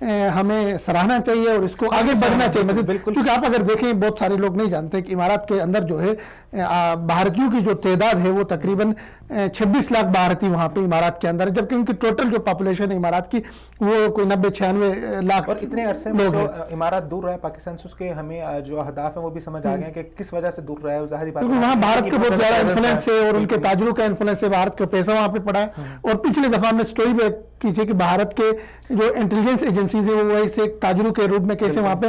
ہمیں سراہنا چاہیے اور اس کو آگے بڑھنا چاہیے مزید، کیونکہ آپ اگر دیکھیں بہت سارے لوگ نہیں جانتے کہ امارات کے اندر جو ہے بھارتیوں کی جو تعداد ہے وہ تقریباً 26 لاکھ بھارتی وہاں پہ امارات کے اندر ہے، جبکہ ان کی ٹوٹل جو پاپولیشن ہے امارات کی وہ کوئی 90-96 لاکھ. اور اتنے عرصے میں جو امارات دور رہا ہے پاکستان سے، اس کے ہمیں جو اہداف ہیں وہ بھی سمجھ آ گئے ہیں کہ کس وجہ سے دور رہا ہے. ظاہری بات ہے وہاں بھارت کے بہت زیادہ انفلوئنس ہے اور ان کے تاجروں کا انفلوئنس ہے، بھارت کا پیسہ وہاں پہ پڑا ہے. اور پچھلی دفعہ میں سٹوری بھی کیجیے کہ بھارت کے جو انٹیلیجنس ایجنسیز ہیں وہ ایسے تاجروں کے روپ میں کیسے وہاں پہ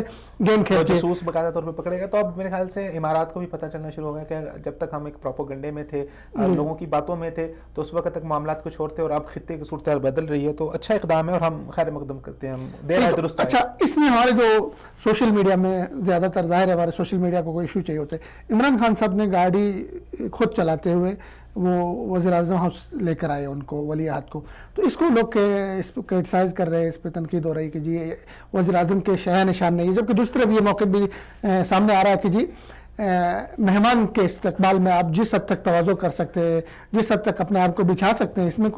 گیم کھیلتے ہیں، جاسوس باقاعدہ طور پہ پکڑے گئے. تو اب میرے خیال سے امارات کو بھی پتہ چلنا شروع ہو گیا کہ جب تک ہم ایک پروپیگنڈے میں تھے، لوگوں کی باتوں میں تھے، تو اس وقت تک معاملات کچھ اور تھے، اور اب خطے کی صورتحال بدل رہی ہے. تو اچھا اقدام ہے اور ہم خیر مقدم کرتے ہیں. ہم دیر ہے درست. اچھا، اس میں ہمارے جو سوشل میڈیا میں زیادہ تر ظاہر ہے ہمارے سوشل میڈیا کو کوئی ایشو چاہیے ہوتے ہیں. عمران خان صاحب نے گاڑی خود چلاتے ہوئے وہ وزیر اعظم ہاؤس لے کر آئے ان کو، ولی عہد کو. تو اس کو لوگ اس پہ کرٹیسائز کر رہے ہیں، اس پہ تنقید ہو رہی کہ جی وزیر اعظم کے شہ نشان نہیں ہے، جبکہ دوسری طرف یہ موقع بھی سامنے آ رہا ہے کہ جی مہمان کے استقبال میں آپ جس حد تک تواضع کر سکتے ہیں، جس حد تک اپنے آپ کو بچھا سکتے ہیں، اس میں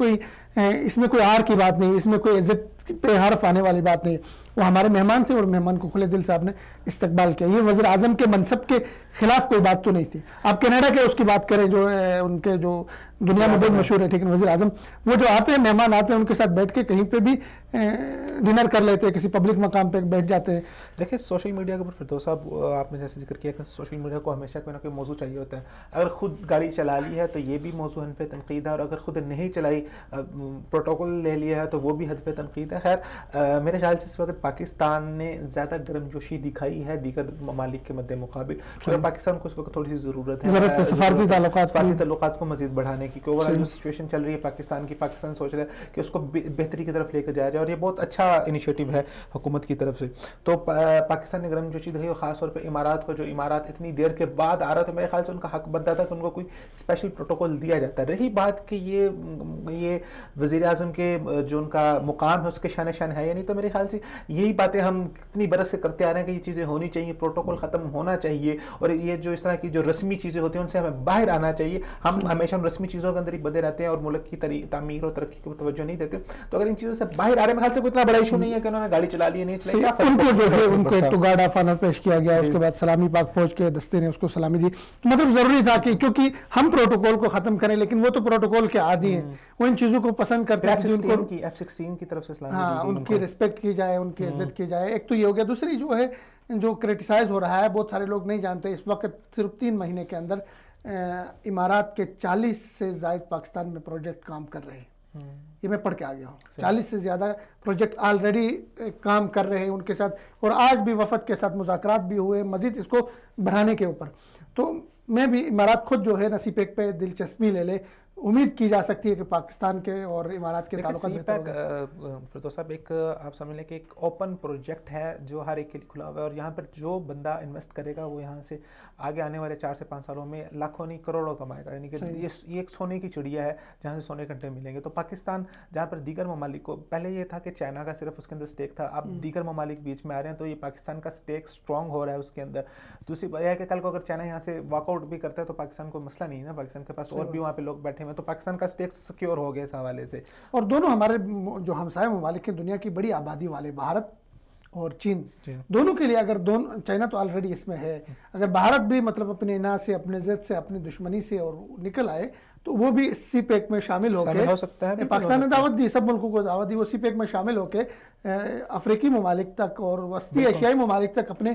کوئی آر کی بات نہیں، اس میں کوئی عزت پہ حرف آنے والی بات نہیں. وہ ہمارے مہمان تھے اور مہمان کو کھلے دل سے آپ نے استقبال کیا. یہ وزیر اعظم کے منصب کے خلاف کوئی بات تو نہیں تھی. آپ کینیڈا کے اس کی بات کریں جو ان کے جو دنیا میں بہت مشہور ہے، ٹھیک ہے، وزیر اعظم وہ جو آتے ہیں، مہمان آتے ہیں، ان کے ساتھ بیٹھ کے کہیں پہ بھی ڈنر کر لیتے ہیں، کسی پبلک مقام پہ بیٹھ جاتے ہیں. دیکھیں سوشل میڈیا کے اوپر فردوس صاحب آپ نے جیسے ذکر کیا کہ سوشل میڈیا کو ہمیشہ کوئی نہ کوئی موضوع چاہیے ہوتا ہے. اگر خود گاڑی چلا لی ہے تو یہ بھی موضوع حنف تنقید ہے، اور اگر خود نہیں چلائی، پروٹوکول لے لیا ہے، تو وہ بھی حنف تنقید ہے. خیر میرے خیال سے اس وقت پاکستان نے زیادہ گرم جوشی دکھائی ہے دیگر ممالک کے مد مقابل، کیونکہ پاکستان کو اس وقت تھوڑی سی ضرورت ہے سفارتی تعلقات کو مزید بڑھانے کی. اوورآل جو سچویشن چل رہی ہے پاکستان کی، پاکستان سوچ رہا ہے کہ اس کو بہتری کی طرف لے کر جایا جائے، اور یہ بہت اچھا انیشیٹو ہے حکومت کی طرف سے. تو پاکستان نے گرم جوشی دکھائی، اور خاص طور پہ امارات کو، جو امارات اتنی دیر کے بعد آ رہا تھا، میرے خیال سے ان کا حق بنتا تھا کہ ان کو کوئی اسپیشل پروٹوکول دیا جاتا. رہی بات کہ یہ وزیر اعظم کے جو ان کا مقام ہے اس کے شان ہے یا نہیں، تو میرے خیال سے یہی باتیں ہم کتنی برس سے کرتے آ رہے ہیں کہ یہ چیزیں ہونی چاہیے، پروٹوکول ختم ہونا چاہیے، اور یہ جو اس طرح کی جو رسمی چیزیں ہوتی ہیں ان سے ہمیں باہر آنا چاہیے. ہم ہمیشہ رسمی چیزوں کے اندر ہی بدے رہتے ہیں اور ملک کی تعمیر اور ترقی کو توجہ نہیں دیتے. تو اگر ان چیزوں سے باہر آ رہے ہیں، میرے خیال سے کوئی اتنا بڑا ایشو نہیں ہے کہ انہوں نے گاڑی چلا لی نہیں چلائی. ان کو جو ہے ان کو ایک تو گارڈ آف آنر پیش کیا گیا، اس کے بعد سلامی پاک فوج کے دستے نے اس کو سلامی دی. تو مطلب ضروری تھا کہ کیونکہ ہم پروٹوکول کو ختم کریں، لیکن وہ تو پروٹوکول کے عادی ہیں، وہ ان چیزوں کو پسند کرتے ہیں. F-16 کی طرف سے ان کی رسپیکٹ کی جائے، ان کی عزت کی جائے. ایک تو یہ ہو گیا. دوسری جو ہے جو کرٹیسائز ہو رہا ہے، بہت سارے لوگ نہیں جانتے، اس وقت صرف 3 مہینے کے اندر امارات کے 40 سے زائد پاکستان میں پروجیکٹ کام کر رہے ہیں. یہ میں پڑھ کے آ گیا ہوں. 40 سے زیادہ پروجیکٹ آلریڈی کام کر رہے ہیں ان کے ساتھ، اور آج بھی وفد کے ساتھ مذاکرات بھی ہوئے مزید اس کو بڑھانے کے اوپر. تو میں بھی امارات خود جو ہے نا سی پیک پہ دلچسپی لے لے. امید کی جا سکتی ہے کہ پاکستان کے اور امارات کے تعلقات بہتر ہوں گے. فردوس صاحب ایک آپ سمجھ لیں کہ ایک اوپن پروجیکٹ ہے جو ہر ایک کے لیے کھلا ہوا ہے، اور یہاں پر جو بندہ انویسٹ کرے گا وہ یہاں سے آگے آنے والے 4 سے 5 سالوں میں لاکھوں نہیں کروڑوں کمائے گا. یعنی کہ یہ ایک سونے کی چڑیا ہے جہاں سے سونے کنٹے ملیں گے. تو پاکستان جہاں پر دیگر ممالک کو، پہلے یہ تھا کہ چائنا کا صرف اس کے اندر سٹیک تھا، اب دیگر ممالک بیچ میں آ رہے ہیں، تو یہ پاکستان کا سٹیک سٹرونگ ہو رہا ہے اس کے اندر. دوسری بات یہ ہے کہ کل کو اگر چائنا یہاں سے واک آؤٹ بھی کرتا ہے تو پاکستان کو مسئلہ نہیں ہے نا، پاکستان کے پاس اور بھی وہاں پہ لوگ بیٹھے ہوئے ہیں، تو پاکستان کا سٹیک سیکیور ہو گیا اس حوالے سے. اور دونوں ہمارے جو ہمسائے ممالک ہیں، دنیا کی بڑی آبادی والے، بھارت اور چین، دونوں کے لیے اگر چائنا تو آلریڈی اس میں ہے، اگر بھارت بھی مطلب اپنے اناج سے، اپنے ضد سے، اپنی دشمنی سے اور نکل آئے تو وہ بھی سی پیک میں شامل ہو کے، پاکستان نے دعوت دی، سب ملکوں کو دعوت دی، وہ سی پیک میں شامل ہو کے افریقی ممالک تک اور وسطی ایشیائی ممالک تک اپنے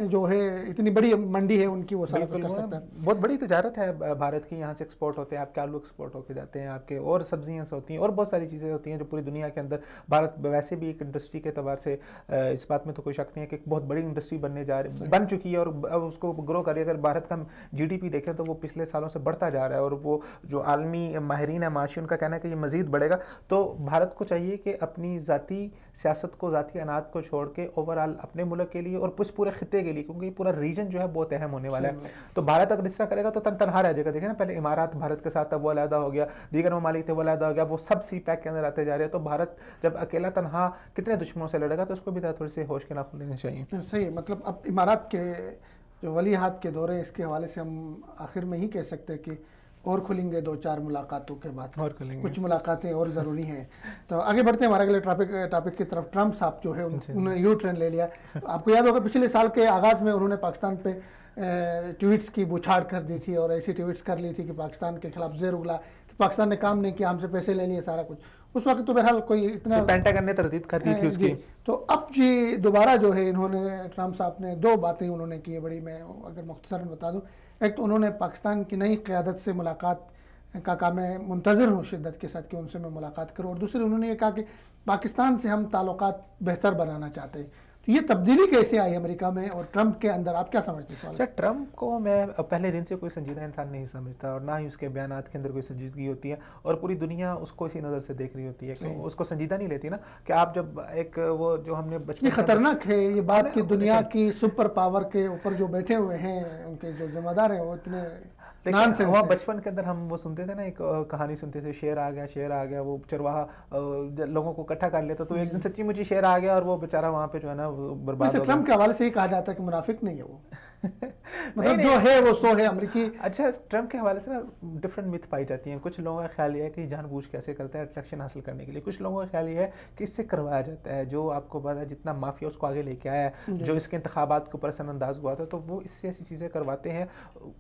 جو ہے اتنی بڑی منڈی ہے ان کی، وہ سارا کر سکتا ہے. بہت بڑی تجارت ہے بھارت کی، یہاں سے ایکسپورٹ ہوتے ہیں، آپ کے آلو ایکسپورٹ ہو کے جاتے ہیں، آپ کے اور سبزیاں سے ہوتی ہیں، اور بہت ساری چیزیں ہوتی ہیں جو پوری دنیا کے اندر. بھارت ویسے بھی ایک انڈسٹری کے اعتبار سے اس بات میں تو کوئی شک نہیں ہے کہ ایک بہت بڑی انڈسٹری بن چکی ہے، اور اب اس کو گرو کر رہی ہے. اگر بھارت کا GDP دیکھیں تو وہ پچھلے سالوں سے بڑھتا جا رہا ہے، اور وہ جو عالمی ماہرین ہے معاشی، ان کا کہنا ہے کہ یہ مزید بڑھے گا. تو بھارت کو چاہیے کہ اپنی ذاتی سیاست کو، ذاتی اناج کو چھوڑ کے اوورآل اپنے ملک کے لیے اور اس پورے خطے کے لیے، کیونکہ یہ پورا ریجن جو ہے بہت اہم ہونے والا ہے، تو بھارت اگر حصہ کرے گا تو تنہا رہ جائے گا. دیکھیں نا، پہلے امارات بھارت کے ساتھ تھا، وہ علیحدہ ہو گیا، دیگر ممالک تھے وہ علیحدہ ہو گیا، وہ سب سی پیک کے اندر آتے جا رہے ہیں. تو بھارت جب اکیلا تنہا کتنے دشمنوں سے لڑے گا، تو اس کو بھی تھوڑی سی ہوش کے ناخن لینے چاہیے. صحیح. مطلب اب امارات کے جو ولی عہد کے دورے، اس کے حوالے سے ہم آخر میں ہی کہہ سکتے ہیں کہ اور کھلیں گے 2-4 ملاقاتوں کے بعد، اور کھلیں گے کچھ ملاقاتیں اور ضروری ہیں. تو آگے بڑھتے ہیں ہمارے اگلے ٹاپک کی طرف. ٹرمپ صاحب جو ہے انہوں نے یو ٹرن لے لیا. آپ کو یاد ہوگا پچھلے سال کے آغاز میں انہوں نے پاکستان پہ ٹویٹس کی بچھاڑ کر دی تھی، اور ایسی ٹویٹس کر لی تھی کہ پاکستان کے خلاف زیر اگلا کہ پاکستان نے کام نہیں کیا، ہم سے پیسے لے لیے سارا کچھ. اس وقت تو بہرحال کوئی اتنا پینٹاگن نے تردید کر دی تھی اس کی. تو اب جی دوبارہ جو ہے انہوں نے ٹرمپ صاحب نے 2 باتیں انہوں نے کی بڑی، میں اگر مختصراً بتا دوں. ایک تو انہوں نے پاکستان کی نئی قیادت سے ملاقات کا کہا میں منتظر ہوں شدت کے ساتھ کہ ان سے میں ملاقات کروں، اور دوسرے انہوں نے یہ کہا کہ پاکستان سے ہم تعلقات بہتر بنانا چاہتے ہیں. تو یہ تبدیلی کیسے آئی امریکہ میں اور ٹرمپ کے اندر، آپ کیا سمجھتے ہیں؟ اچھا، ٹرمپ کو میں پہلے دن سے کوئی سنجیدہ انسان نہیں سمجھتا، اور نہ ہی اس کے بیانات کے اندر کوئی سنجیدگی ہوتی ہے، اور پوری دنیا اس کو اسی نظر سے دیکھ رہی ہوتی ہے کہ اس کو سنجیدہ نہیں لیتی نا. کہ آپ جب ایک وہ جو ہم نے بچپن، یہ خطرناک ہے یہ بات کہ دنیا کی سپر پاور کے اوپر جو بیٹھے ہوئے ہیں ان کے جو ذمہ دار ہیں وہ اتنے وہ بچپن کے اندر ہم وہ سنتے تھے نا، ایک کہانی سنتے تھے، شیر آ گیا، وہ چرواہا لوگوں کو اکٹھا کر لیتا، تو ایک دن سچی مجھے شیر آ گیا اور وہ بیچارہ وہاں پہ جو ہے نا برباد ہو گیا. ٹرمپ کے حوالے سے یہ کہا جاتا ہے کہ منافق نہیں ہے وہ، مطلب جو ہے وہ سو ہے امریکی. اچھا، ٹرمپ کے حوالے سے نا ڈفرنٹ مت پائی جاتی ہیں. کچھ لوگوں کا خیال یہ ہے کہ جان بوجھ کیسے کرتا ہے اٹریکشن حاصل کرنے کے لیے. کچھ لوگوں کا خیال یہ ہے کہ اس سے کروایا جاتا ہے. جو آپ کو پتا ہے جتنا مافیا اس کو آگے لے کے آیا ہے، جو اس کے انتخابات کے اوپر اثر انداز ہوا تھا، تو وہ اس سے ایسی چیزیں کرواتے ہیں.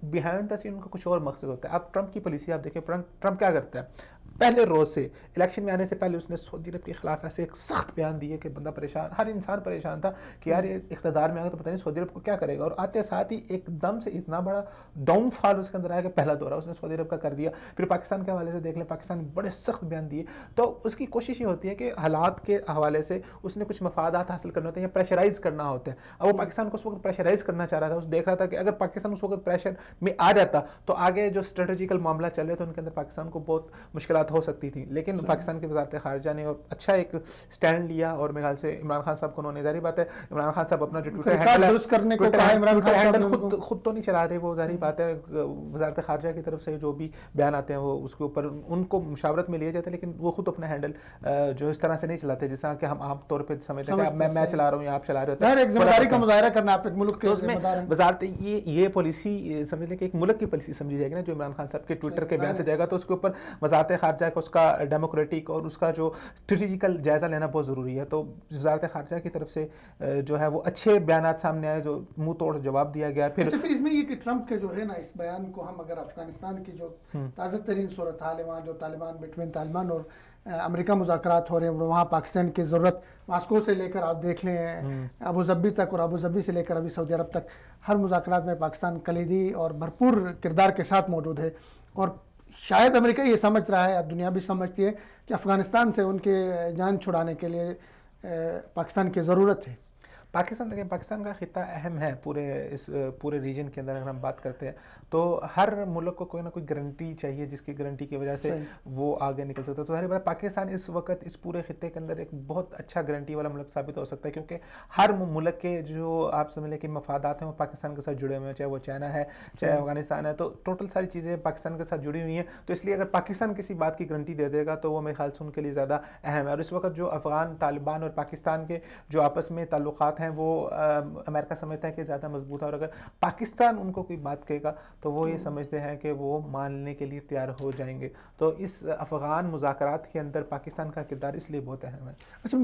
بیہائنڈ دا سین ان کا کچھ اور مقصد ہوتا ہے. اب ٹرمپ کی پالیسی آپ دیکھیں، ٹرمپ کیا کرتا ہے، پہلے روز سے الیکشن میں آنے سے پہلے اس نے سعودی عرب کے خلاف ایسے ایک سخت بیان دیے کہ بندہ پریشان، ہر انسان پریشان تھا کہ یار یہ اقتدار میں آگا تو پتہ نہیں سعودی عرب کو کیا کرے گا. اور آتے ساتھ ہی ایک دم سے اتنا بڑا ڈاؤن فال اس کے اندر آیا کہ پہلا دورہ اس نے سعودی عرب کا کر دیا. پھر پاکستان کے حوالے سے دیکھ لیں، پاکستان بڑے سخت بیان دیے. تو اس کی کوشش یہ ہوتی ہے کہ حالات کے حوالے سے اس نے کچھ مفادات حاصل کرنے ہوتے ہیں یا پریشرائز کرنا ہوتا ہے. اب وہ پاکستان کو اس وقت پریشرائز کرنا چاہ رہا تھا. اس دیکھ رہا تھا کہ اگر پاکستان اس وقت پریشر میں آ جاتا تو آگے جو اسٹریٹجیکل معاملہ چل رہے تھے ان کے اندر پاکستان کو بہت مشکلات ہو سکتی تھیں. لیکن پاکستان کی وزارت خارجہ نے اچھا ایک سٹینڈ لیا، اور میرے خیال سے عمران خان صاحب کو انہوں نے، ظاہری بات ہے عمران خان صاحب اپنا جو ٹویٹر ہینڈل خود تو نہیں چلا رہے، وہ ظاہری بات ہے وزارت خارجہ کی طرف سے جو بھی بیان آتے ہیں وہ اس کے اوپر ان کو مشاورت میں لیا جاتا ہے، لیکن وہ خود اپنا ہینڈل جو اس طرح سے نہیں چلاتے جس طرح کہ ہم عام طور پہ سمجھتے ہیں کہ میں چلا رہا ہوں یا آپ چلا رہے ہوتے ہیں. ایک ذمہ داری کا مظاہرہ کرنا، آپ ایک ملک کے ذمہ دار ہیں. وزارت یہ پالیسی سمجھ لیں کہ ایک ملک کی پالیسی سمجھی جائے گی نا، جو عمران خان صاحب کے ٹویٹر کے بیان سے جائے گا، تو اس کے اوپر وزارت خارجہ کا اس کا ڈیموکریٹک اور اس کا جو اسٹریٹجیکل جائزہ لینا بہت ضروری ہے. تو وزارت خارجہ کی طرف سے جو ہے وہ اچھے بیانات سامنے آئے، جو منہ توڑ جواب دیا گیا. پھر اس میں یہ کہ ٹرمپ کے جو ہے نا اس بیان کو ہم اگر افغانستان کی جو تازہ ترین صورتحال ہے، وہاں جو طالبان اور امریکہ مذاکرات ہو رہے ہیں، وہاں پاکستان کی ضرورت ماسکو سے لے کر آپ دیکھ لیں ابوظبی تک، اور ابوظبی سے لے کر ابھی سعودی عرب تک، ہر مذاکرات میں پاکستان کلیدی اور بھرپور کردار کے ساتھ موجود ہے. اور شاید امریکہ یہ سمجھ رہا ہے، دنیا بھی سمجھتی ہے کہ افغانستان سے ان کے جان چھڑانے کے لیے پاکستان کی ضرورت ہے. پاکستان کا خطہ اہم ہے پورے ریجن کے اندر. اگر ہم بات کرتے ہیں تو ہر ملک کو کوئی نہ کوئی گارنٹی چاہیے جس کی گارنٹی کی وجہ سے وہ آگے نکل سکتا ہے. تو ظاہر بات پاکستان اس وقت اس پورے خطے کے اندر ایک بہت اچھا گارنٹی والا ملک ثابت ہو سکتا ہے، کیونکہ ہر ملک کے جو آپ سمجھ لیں کہ مفادات ہیں وہ پاکستان کے ساتھ جڑے ہوئے ہیں، چاہے وہ چائنا ہے چاہے افغانستان ہے. تو ٹوٹل ساری چیزیں پاکستان کے ساتھ جڑی ہوئی ہیں. تو اس لیے اگر پاکستان کسی بات کی گارنٹی دے دے گا تو وہ میرے خیال سے ان کے لیے زیادہ اہم ہے. اور اس وقت جو افغان طالبان اور پاکستان کے جو آپس میں تعلقات ہیں وہ امریکہ سمجھتا ہے کہ زیادہ مضبوط ہے، اور اگر پاکستان ان کو کوئی بات کہے گا تو وہ یہ سمجھتے ہیں کہ وہ ماننے کے لیے تیار ہو جائیں گے. تو اس افغان مذاکرات کے اندر پاکستان کا کردار اس لیے بہت اہم ہے. اچھا،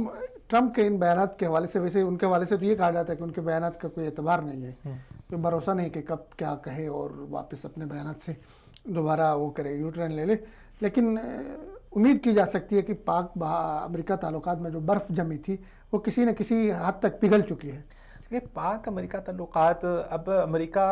ٹرمپ کے ان بیانات کے حوالے سے، ویسے ان کے حوالے سے تو یہ کہا جاتا ہے کہ ان کے بیانات کا کوئی اعتبار نہیں ہے، کوئی بھروسہ نہیں کہ کب کیا کہے اور واپس اپنے بیانات سے دوبارہ وہ کرے، یو ٹرن لے لے. لیکن امید کی جا سکتی ہے کہ پاک امریکہ تعلقات میں جو برف جمی تھی وہ کسی نہ کسی حد تک پگھل چکی ہے. یہ پاک امریکہ تعلقات، اب امریکہ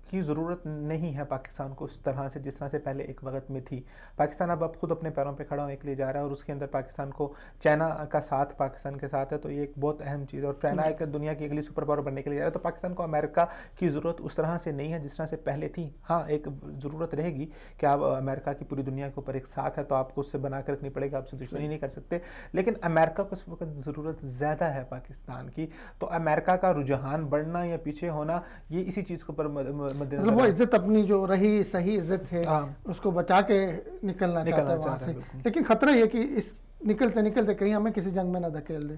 کی ضرورت نہیں ہے پاکستان کو اس طرح سے جس طرح سے پہلے ایک وقت میں تھی. پاکستان اب خود اپنے پیروں پہ کھڑا ہونے کے لیے جا رہا ہے، اور اس کے اندر پاکستان کو چائنا کا ساتھ پاکستان کے ساتھ ہے. تو یہ ایک بہت اہم چیز ہے، اور چائنا ایک دنیا کی اگلی سپر پاور بننے کے لیے جا رہا ہے. تو پاکستان کو امریکہ کی ضرورت اس طرح سے نہیں ہے جس طرح سے پہلے تھی. ہاں، ایک ضرورت رہے گی کہ آپ امریکہ کی پوری دنیا کے اوپر ایک ساکھ ہے، تو آپ کو اس سے بنا کے رکھنی پڑے گا، آپ سے دشمنی نہیں کر سکتے. لیکن امریکہ کو اس وقت ضرورت زیادہ ہے پاکستان کی. تو امریکہ کا رجحان بڑھنا یا پیچھے ہونا یہ اسی چیز کے اوپر مد نظر، وہ عزت اپنی جو رہی صحیح عزت ہے اس کو بچا کے نکلنا چاہتا ہے وہاں سے. لیکن خطرہ یہ کہ اس نکلتے کہیں ہمیں کسی جنگ میں نہ دھکیل دے.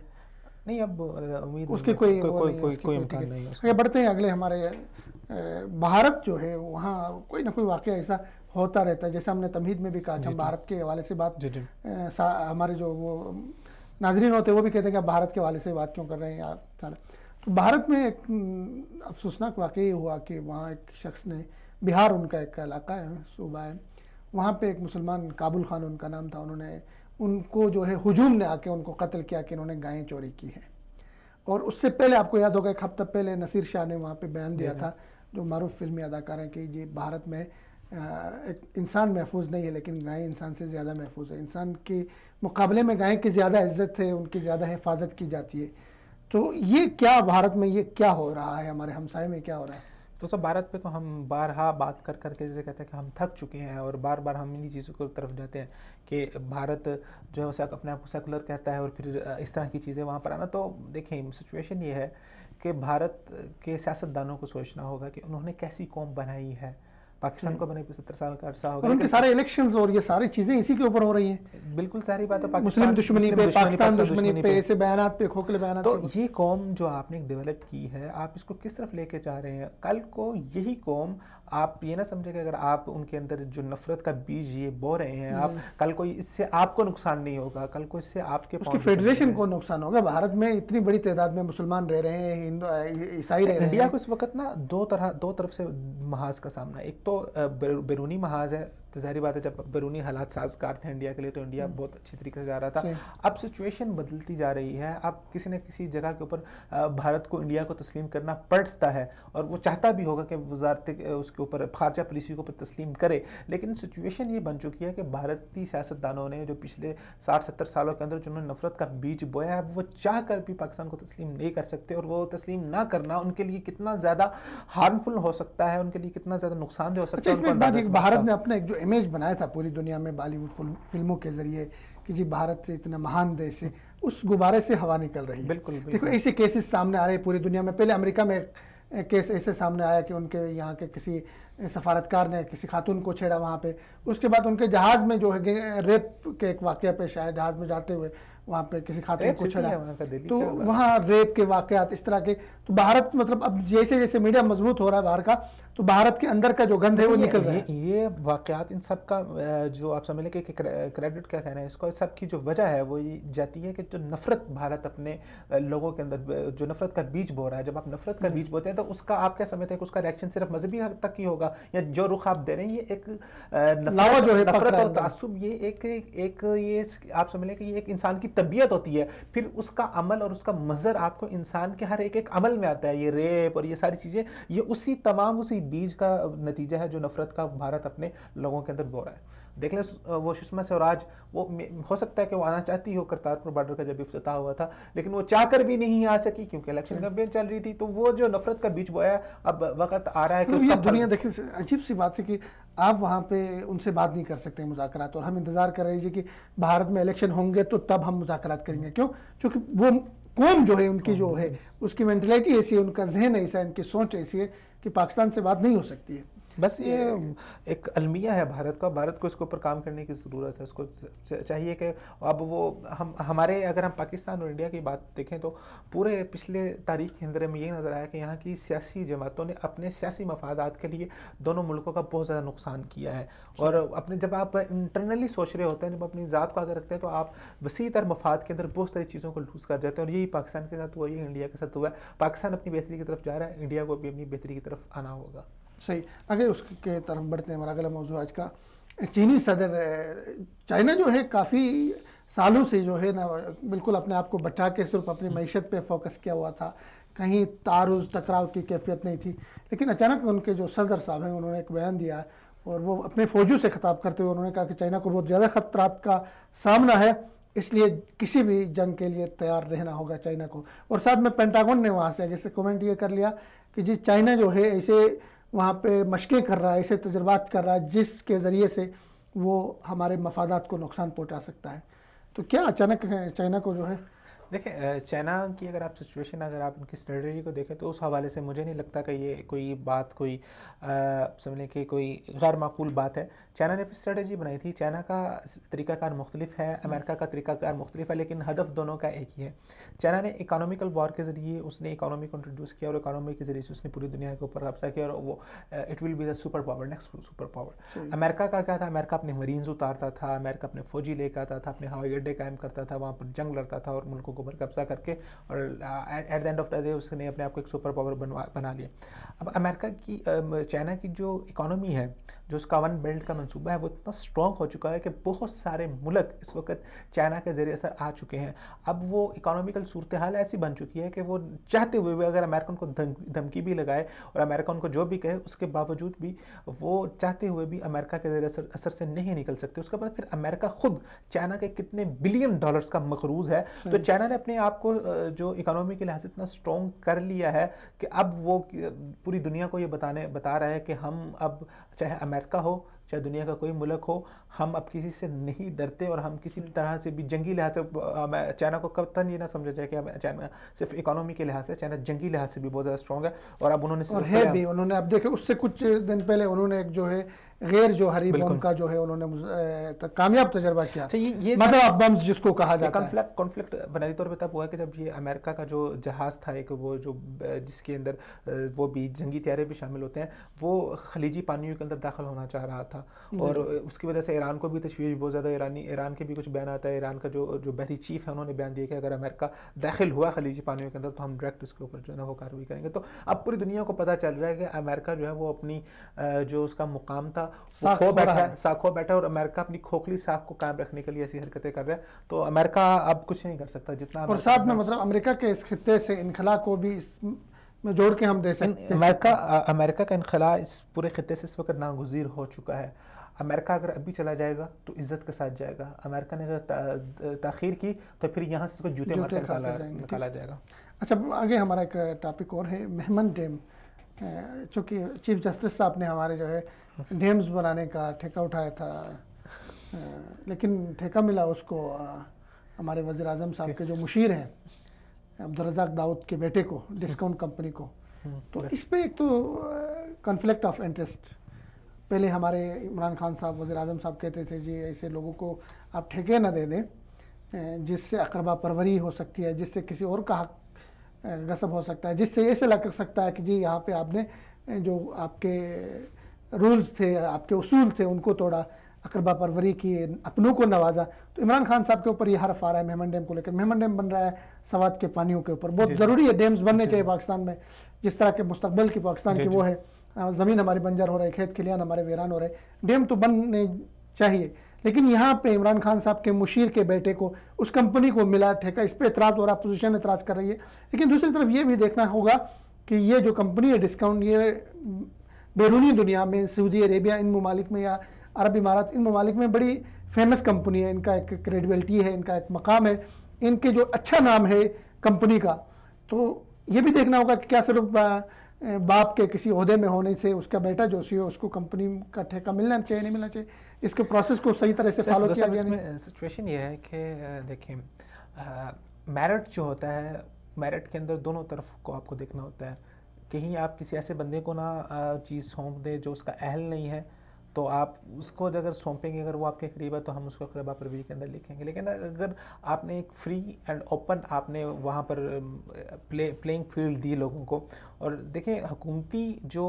نہیں، اب امید اس کی کوئی امکان نہیں. آگے بڑھتے ہیں. اگلے ہمارے بھارت جو ہے وہاں کوئی نہ کوئی واقعہ ایسا ہوتا رہتا ہے. جیسے ہم نے تمہید میں بھی کہا کہ ہم بھارت کے حوالے سے بات, ہمارے جو وہ ناظرین ہوتے ہیں وہ بھی کہتے ہیں کہ آپ بھارت کے حوالے سے بات کیوں کر رہے ہیں. تو بھارت میں ایک افسوسناک واقعی ہوا کہ وہاں ایک شخص نے, بہار ان کا ایک علاقہ ہے, صوبہ ہے, وہاں پہ ایک مسلمان, کابل خان ان کا نام تھا, انہوں نے ان کو جو ہے ہجوم نے آ کے ان کو قتل کیا کہ انہوں نے گائیں چوری کی ہیں. اور اس سے پہلے آپ کو یاد ہوگا ایک ہفتہ پہلے نصیر شاہ نے وہاں پہ بیان دیا تھا, جو معروف فلمی اداکار ہیں, کہ یہ بھارت میں ایک انسان محفوظ نہیں ہے لیکن گائیں انسان سے زیادہ محفوظ ہے. انسان کے مقابلے میں گائیں کی زیادہ عزت ہے, ان کی زیادہ حفاظت کی جاتی ہے. تو یہ کیا بھارت میں یہ کیا ہو رہا ہے, ہمارے ہمسائے میں کیا ہو رہا ہے؟ تو سب بھارت پہ تو ہم بارہا بات کر کر کے جیسے کہتے ہیں کہ ہم تھک چکے ہیں, اور بار بار ہم انہی چیزوں کی طرف جاتے ہیں کہ بھارت جو ہے اپنے آپ کو سیکولر کہتا ہے, اور پھر اس طرح کی چیزیں وہاں پر آنا. تو دیکھیں سچویشن یہ ہے کہ بھارت کے سیاستدانوں کو سوچنا ہوگا کہ انہوں نے کیسی قوم بنائی ہے. پاکستان کو بنے 70 سال کا عرصہ ہوگا, اور ان کے سارے الیکشنز اور یہ ساری چیزیں اسی کے اوپر ہو رہی ہیں. بالکل ساری بات ہے, مسلم دشمنی پہ, پاکستان دشمنی پہ, ایسے بیانات پہ, کھوکھلے بیانات. تو یہ قوم جو آپ نے ڈیولپ کی ہے, آپ اس کو کس طرف لے کے جا رہے ہیں؟ کل کو یہی قوم, آپ یہ نہ سمجھے کہ اگر آپ ان کے اندر جو نفرت کا بیج یہ بو رہے ہیں, آپ کل کو اس سے آپ کو نقصان نہیں ہوگا, کل کو اس سے آپ کے فیڈریشن کو نقصان ہوگا. بھارت میں اتنی بڑی تعداد میں مسلمان رہ رہے ہیں, عیسائی رہ رہے ہیں. انڈیا کو اس وقت نا دو طرف سے محاذ کا سامنا ہے. ایک تو بیرونی محاذ ہے, تو ظاہری بات ہے جب بیرونی حالات سازگار تھے انڈیا کے لیے تو انڈیا بہت اچھی طریقے سے جا رہا تھا. اب سچویشن بدلتی جا رہی ہے, اب کسی نہ کسی جگہ کے اوپر بھارت کو انڈیا کو تسلیم کرنا پڑتا ہے, اور وہ چاہتا بھی ہوگا کہ وزارت اس کے اوپر خارجہ پالیسی کے اوپر تسلیم کرے. لیکن سچویشن یہ بن چکی ہے کہ بھارتی سیاستدانوں نے جو پچھلے 60-70 سالوں کے اندر جنہوں نے نفرت کا بیج بویا ہے, وہ چاہ کر بھی پاکستان کو تسلیم نہیں کر سکتے. اور وہ تسلیم نہ کرنا ان کے لیے کتنا زیادہ ہارمفل ہو سکتا ہے, ان کے لیے کتنا زیادہ نقصان دہ ہو سکتا ہے. اس میں بات ہے, بھارت نے اپنا ایک جو امیج بنایا تھا پوری دنیا میں بالی ووڈ فلموں کے ذریعے کہ جی بھارت اتنا مہان دیش ہے, اس غبارے سے ہوا نکل رہی ہے. بالکل دیکھو ایسے کیسز سامنے آ رہے ہیں پوری دنیا میں. پہلے امریکہ میں کیس ایسے سامنے آیا کہ ان کے یہاں کے کسی سفارتکار نے کسی خاتون کو چھیڑا وہاں پہ. اس کے بعد ان کے جہاز میں جو ہے ریپ کے ایک واقعہ پیش آیا, جہاز میں جاتے ہوئے وہاں پہ کسی خاتون کو چھیڑا, تو وہاں ریپ کے واقعات اس طرح کے. تو بھارت مطلب اب جیسے جیسے میڈیا مضبوط ہو رہا ہے باہر کا, تو بھارت کے اندر کا جو گند ہے وہ نکل رہا ہے. یہ واقعات ان سب کا جو آپ سمجھ لیں کہ کریڈٹ کیا کہنا ہے اس کو, سب کی جو وجہ ہے وہ یہ جاتی ہے کہ جو نفرت بھارت اپنے لوگوں کے اندر جو نفرت کا بیج بو رہا ہے. جب آپ نفرت کا بیج بوتے ہیں تو اس کا آپ کیا سمجھتے ہیں کہ اس کا ریئیکشن صرف مذہبی حد تک ہی ہوگا, یا جو رخ آپ دے رہے ہیں یہ ایک نفرت اور تعصب, یہ ایک یہ آپ سمجھ لیں کہ یہ ایک انسان کی طبیعت ہوتی ہے. پھر اس کا عمل اور اس کا مظہر آپ کو انسان کے ہر ایک عمل میں آتا ہے. یہ ریپ اور یہ ساری چیزیں یہ اسی بیج کا نتیجہ ہے جو نفرت کا بھارت اپنے لوگوں کے اندر بو رہا ہے. دیکھ لیں وہ سشما سوراج, وہ ہو سکتا ہے کہ وہ آنا چاہتی ہو کرتارپور بارڈر کا جب افتتاح ہوا تھا, لیکن وہ چاہ کر بھی نہیں آ سکی کیونکہ الیکشن کیمپین چل رہی تھی. تو وہ جو نفرت کا بیج بویا, اب وقت آ رہا ہے کہ یہ دنیا دیکھیں عجیب سی بات ہے کہ آپ وہاں پہ ان سے بات نہیں کر سکتے مذاکرات, اور ہم انتظار کر رہے ہیں کہ بھارت میں الیکشن ہوں گے تو تب ہم مذاکرات کریں گے. کیوں؟ چونکہ وہ قوم جو ہے ان کی جو ہے اس کی مینٹلٹی ایسی ہے, ان کا ذہن ایسا ہے, ان کی سوچ ایسی ہے کہ پاکستان سے بات نہیں ہو سکتی ہے. بس یہ ایک المیہ ہے بھارت کا, بھارت کو اس کے اوپر کام کرنے کی ضرورت ہے. اس کو چاہیے کہ اب وہ ہمارے اگر ہم پاکستان اور انڈیا کی بات دیکھیں تو پورے پچھلے تاریخ کے اندر میں یہ نظر آیا کہ یہاں کی سیاسی جماعتوں نے اپنے سیاسی مفادات کے لیے دونوں ملکوں کا بہت زیادہ نقصان کیا ہے. اور اپنے جب آپ انٹرنلی سوچ رہے ہوتے ہیں, جب اپنی ذات کو آگے رکھتے ہیں, تو آپ وسیع تر مفاد کے اندر بہت ساری چیزوں کو لوز کر جاتے ہیں. اور یہی پاکستان کے ساتھ ہوا, یہ انڈیا کے ساتھ ہوا ہے. پاکستان اپنی بہتری کی طرف جا رہا ہے, انڈیا کو بھی اپنی بہتری کی طرف آنا ہوگا. صحیح. اگر اس کے طرف بڑھتے ہیں, ہمارا اگلا موضوع آج کا, چینی صدر چائنا جو ہے کافی سالوں سے جو ہے نا بالکل اپنے آپ کو بچا کے صرف اپنی معیشت پہ فوکس کیا ہوا تھا, کہیں تعارض ٹکراؤ کی کیفیت نہیں تھی. لیکن اچانک ان کے جو صدر صاحب ہیں انہوں نے ایک بیان دیا, اور وہ اپنے فوجیوں سے خطاب کرتے ہوئے انہوں نے کہا کہ چائنا کو بہت زیادہ خطرات کا سامنا ہے, اس لیے کسی بھی جنگ کے لیے تیار رہنا ہوگا چائنا کو. اور ساتھ میں پینٹاگون نے وہاں سے آگے سے کومنٹ یہ کر لیا کہ جی چائنا جو ہے ایسے وہاں پہ مشقیں کر رہا ہے, ایسے تجربات کر رہا ہے جس کے ذریعے سے وہ ہمارے مفادات کو نقصان پہنچا سکتا ہے. تو کیا اچانک چائنا کو جو ہے دیکھیں چائنا کی اگر آپ سچویشن، اگر آپ ان کی اسٹریٹجی کو دیکھیں تو اس حوالے سے مجھے نہیں لگتا کہ یہ کوئی بات کوئی سمجھ لیں کہ کوئی غیر معقول بات ہے. چائنا نے اپنی اسٹریٹجی بنائی تھی. چائنا کا طریقہ کار مختلف ہے، امریکہ کا طریقہ کار مختلف ہے، لیکن ہدف دونوں کا ایک ہی ہے. چائنا نے اکانومیکل وار کے ذریعے اس نے اکانومی کو انٹروڈیوس کیا، اور اکانومی کے ذریعے سے اس نے پوری دنیا کے اوپر قبضہ کیا، اور وہ it will be the super power, next super power. امریکہ کا کیا تھا؟ امریکہ اپنے مرینز اتارتا تھا، امریکہ اپنے فوجی لے کے آتا تھا، اپنے ہوائی اڈے قائم کرتا تھا، وہاں پر جنگ لڑتا تھا اور ملکوں کو قبضہ کر کے، اور at the end of the day اس نے اپنے آپ کو ایک سپر پاور بنا لیا. اب امریکہ کی چائنا کی جو اکانومی ہے، جو اس کا ون بیلٹ کا منصوبہ ہے، وہ اتنا اسٹرانگ ہو چکا ہے کہ بہت سارے ملک اس وقت چائنا کے ذریعے اثر آ چکے ہیں. اب وہ اکانومیکل صورتحال ایسی بن چکی ہے کہ وہ چاہتے ہوئے بھی، اگر امریکہ ان کو دھمکی بھی لگائے اور امریکہ ان کو جو بھی کہے، اس کے باوجود بھی وہ چاہتے ہوئے بھی امریکہ کے ذریعے اثر سے نہیں نکل سکتے. اس کے بعد پھر امریکہ خود چائنا کے کتنے بلین ڈالرز کا مقروض ہے. تو چائنا نے اپنے آپ کو جو اکانومی کے لحاظ سے اتنا اسٹرانگ کر لیا ہے کہ اب وہ پوری دنیا کو یہ بتا رہا ہے کہ ہم اب چاہے امریکہ ہو، چاہے دنیا کا کوئی ملک ہو، ہم اب کسی سے نہیں ڈرتے، اور ہم کسی طرح سے بھی جنگی لحاظ سے چائنا کو قطعاً یہ نہ سمجھا جائے کہ چائنا صرف اکانومی کے لحاظ سے، چائنا جنگی لحاظ سے بھی بہت زیادہ اسٹرانگ ہے. اور اب انہوں نے اور ہے بھی، انہوں نے اب دیکھیں اس سے کچھ دن پہلے انہوں نے ایک جو ہے غیر جوہری بم کا جو ہے انہوں نے کامیاب تجربہ کیا، مطلب بمز جس کو کہا جاتا ہے. کانفلکٹ بنیادی طور پہ تب ہوا کہ جب یہ امریکہ کا جو جہاز تھا ایک، وہ جو جس کے اندر وہ بھی جنگی طیارے بھی شامل ہوتے ہیں، وہ خلیجی پانیوں کے اندر داخل ہونا چاہ رہا تھا، اور اس کی وجہ سے ایران کو بھی تشویش بہت زیادہ. ایران کے بھی کچھ بیان آتا ہے، ایران کا جو بحری چیف ہے انہوں نے بیان دیا کہ اگر امریکہ داخل ہوا خلیجی پانیوں کے اندر تو ہم ڈائریکٹ اس کے اوپر جو ہے نا وہ کارروائی کریں گے. تو اب پوری دنیا کو پتہ چل رہا ہے کہ امریکہ جو ہے وہ اپنی جو اس کا مقام تھا وہ کھو بیٹھا، اور امریکہ اپنی کھوکھلی ساکھ کو قائم رکھنے کے لیے ایسی حرکتیں کر رہا ہے. تو امریکہ اب کچھ نہیں کر سکتا جتنا، اور ساتھ میں مطلب امریکہ کے اس خطے سے انخلا کو بھی اس میں جوڑ کے ہم دے سکتے ہیں. امریکہ کا انخلا اس پورے خطے سے اس وقت ناگزیر ہو چکا ہے. امریکہ اگر ابھی چلا جائے گا تو عزت کے ساتھ جائے گا. امریکہ نے اگر تاخیر کی تو پھر یہاں سے اس کو جوتے مار کر نکالا جائے گا. اچھا، آگے ہمارا ایک ٹاپک اور ہے مہمند ڈیم. چونکہ چیف جسٹس صاحب نے ہمارے جو ہے ڈیمز بنانے کا ٹھیکہ اٹھایا تھا، لیکن ٹھیکہ ملا اس کو ہمارے وزیر اعظم صاحب کے جو مشیر ہیں عبدالرزاق داؤد کے بیٹے کو، ڈسکاؤنٹ کمپنی کو. تو اس پہ ایک تو کنفلکٹ آف انٹرسٹ. پہلے ہمارے عمران خان صاحب وزیر اعظم صاحب کہتے تھے جی ایسے لوگوں کو آپ ٹھیکے نہ دے دیں جس سے اقربا پروری ہو سکتی ہے، جس سے کسی اور کا حق غصب ہو سکتا ہے، جس سے یہ لگ سکتا ہے کہ جی یہاں پہ آپ نے جو آپ کے رولز تھے، آپ کے اصول تھے، ان کو توڑا، اقربا پروری کی، اپنوں کو نوازا. تو عمران خان صاحب کے اوپر یہ حرف آ رہا ہے مہمند ڈیم کو لے کر. مہمند ڈیم بن رہا ہے سوات کے پانیوں کے اوپر. بہت ضروری ہے، ڈیمز بننے چاہیے پاکستان میں، جس طرح کے مستقبل کی پاکستان کی وہ ہے. زمین ہماری بنجر ہو رہے، کھیت کھلیان ہمارے ویران ہو رہے، ڈیم تو بننے چاہیے. لیکن یہاں پہ عمران خان صاحب کے مشیر کے بیٹے کو، اس کمپنی کو ملا ٹھیکہ. اس پہ اعتراض ہو رہا، اپوزیشن اعتراض کر رہی ہے. لیکن دوسری طرف یہ بھی دیکھنا ہوگا کہ یہ جو کمپنی ہے ڈسکاؤنٹ، یہ بیرونی دنیا میں سعودی عربیہ، ان ممالک میں، یا عرب امارات، ان ممالک میں بڑی فیمس کمپنی ہے. ان کا ایک کریڈیبلٹی ہے، ان کا ایک مقام ہے، ان کے جو اچھا نام ہے کمپنی کا. تو یہ بھی دیکھنا ہوگا کہ کیا صرف باپ کے کسی عہدے میں ہونے سے اس کا بیٹا جو سی ہو اس کو کمپنی کا ٹھیکہ ملنا چاہیے نہیں ملنا چاہیے، اس کے پروسیس کو صحیح طرح سے فالو کیا گیا نہیں. سچویشن یہ ہے کہ دیکھیں میرٹ جو ہوتا ہے، میرٹ کے اندر دونوں طرف کو آپ کو دیکھنا ہوتا ہے. کہیں آپ کسی ایسے بندے کو نہ چیز سونپ دیں جو اس کا اہل نہیں ہے، تو آپ اس کو اگر سونپیں گے، اگر وہ آپ کے قریب ہے تو ہم اس کو اقربا پروری کے اندر لکھیں گے. لیکن اگر آپ نے ایک فری اینڈ اوپن آپ نے وہاں پر پلینگ فیلڈ دی لوگوں کو، اور دیکھیں حکومتی جو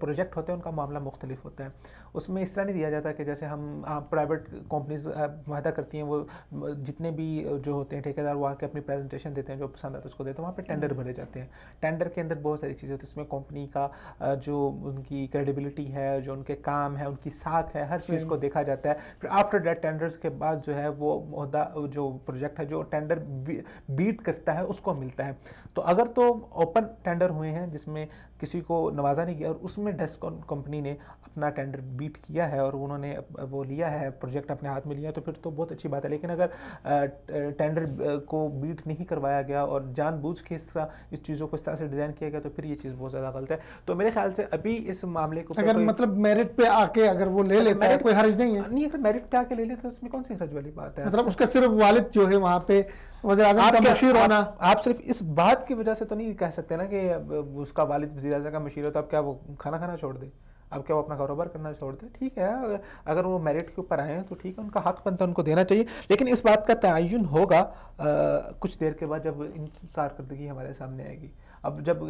پروجیکٹ ہوتے ہیں ان کا معاملہ مختلف ہوتا ہے. اس میں اس طرح نہیں دیا جاتا کہ جیسے ہم پرائیویٹ کمپنیز معاہدہ کرتی ہیں، وہ جتنے بھی جو ہوتے ہیں ٹھیکیدار وہ آ کے اپنی پریزنٹیشن دیتے ہیں، جو پسند آتا ہے اس کو دیتے ہیں. وہاں پہ ٹینڈر بھرے جاتے ہیں. ٹینڈر کے اندر بہت ساری چیزیں ہوتی ہیں. اس میں کمپنی کا جو ان کی کریڈیبلٹی ہے، جو ان کے کام ہے، ان کی ساکھ ہے، ہر چیز کو دیکھا جاتا ہے. پھر آفٹر دیٹ ٹینڈرز کے بعد جو ہے وہ عہدہ جو پروجیکٹ ہے جو ٹینڈر بیٹ کرتا ہے اس کو ملتا ہے. تو اگر تو اوپن ٹینڈر ہوئے ہیں جس میں کسی کو نوازا نہیں گیا اور اس میں ڈسکاؤنٹ کمپنی نے اپنا ٹینڈر بیٹ کیا ہے اور انہوں نے وہ لیا ہے، پروجیکٹ اپنے ہاتھ میں لیا، تو پھر تو بہت اچھی بات ہے. لیکن اگر ٹینڈر کو بیٹ نہیں کروایا گیا اور جان بوجھ کے اس طرح اس چیزوں کو اس طرح سے ڈیزائن کیا گیا تو پھر یہ چیز بہت زیادہ غلط ہے. تو میرے خیال سے ابھی اس معاملے کو اگر مطلب میرٹ پہ آ کے اگر وہ لے لیتا ہے کوئی حرج نہیں ہے. نہیں اگر میرٹ پہ آ کے لے لیتا ہے اس میں کون سی حرج والی بات ہے؟ مطلب اس کا صرف والد جو ہے وہاں پہ وزیر اعظم کا مشیر ہونا. آپ صرف اس بات کی وجہ سے تو نہیں کہہ سکتے نا کہ اس کا والد وزیر اعظم کا مشیر ہو تو اب کیا وہ کھانا کھانا چھوڑ دے, اب کیا وہ اپنا کاروبار کرنا چھوڑ دے؟ ٹھیک ہے اگر وہ میرٹ کے اوپر آئے ہیں تو ٹھیک ہے, ان کا حق بنتا ہے, ان کو دینا چاہیے. لیکن اس بات کا تعین ہوگا کچھ دیر کے بعد جب ان کی کارکردگی ہمارے سامنے آئے گی. اب جب